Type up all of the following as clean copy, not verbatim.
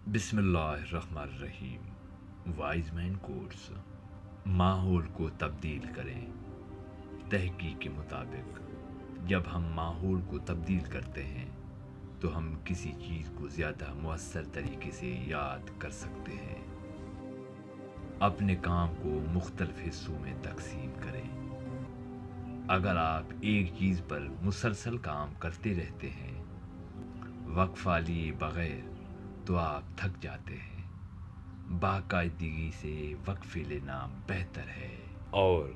بسم اللہ الرحمن الرحیم۔ وائز مین کوٹس: ماحول کو تبدیل کریں۔ تحقیق کے مطابق جب ہم ماحول کو تبدیل کرتے ہیں تو ہم کسی چیز کو زیادہ مؤثر طریقے سے یاد کر سکتے ہیں۔ اپنے کام کو مختلف حصوں میں تقسیم کریں۔ اگر آپ ایک چیز پر مسلسل کام کرتے رہتے ہیں وقفہ لیے بغیر تو آپ تھک جاتے ہیں۔ باقاعدگی سے وقفے لینا بہتر ہے اور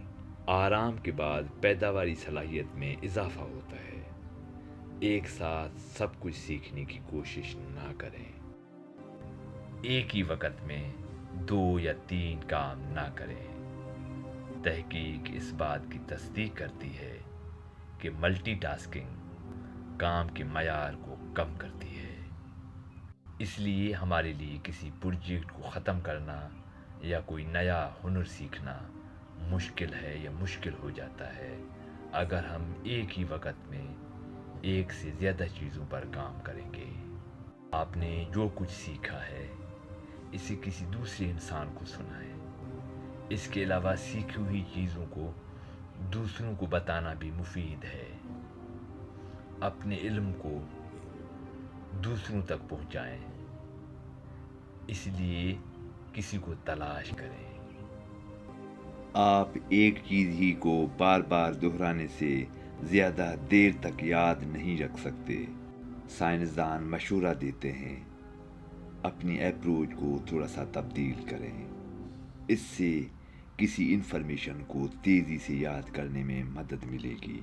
آرام کے بعد پیداواری صلاحیت میں اضافہ ہوتا ہے۔ ایک ساتھ سب کچھ سیکھنے کی کوشش نہ کریں۔ ایک ہی وقت میں 2 یا 3 کام نہ کریں۔ تحقیق اس بات کی تصدیق کرتی ہے کہ ملٹی ٹاسکنگ کام کے معیار کو کم کرتی ہے۔ اس لیے ہمارے لیے کسی پروجیکٹ کو ختم کرنا یا کوئی نیا ہنر سیکھنا مشکل ہے یا مشکل ہو جاتا ہے اگر ہم ایک ہی وقت میں ایک سے زیادہ چیزوں پر کام کریں گے۔ آپ نے جو کچھ سیکھا ہے اسے کسی دوسرے انسان کو سنائیں۔ اس کے علاوہ سیکھی ہوئی چیزوں کو دوسروں کو بتانا بھی مفید ہے۔ اپنے علم کو دوسروں تک پہنچائیں، اس لیے کسی کو تلاش کریں۔ آپ ایک چیز ہی کو بار بار دہرانے سے زیادہ دیر تک یاد نہیں رکھ سکتے۔ سائنسدان مشورہ دیتے ہیں اپنی اپروچ کو تھوڑا سا تبدیل کریں، اس سے کسی انفارمیشن کو تیزی سے یاد کرنے میں مدد ملے گی۔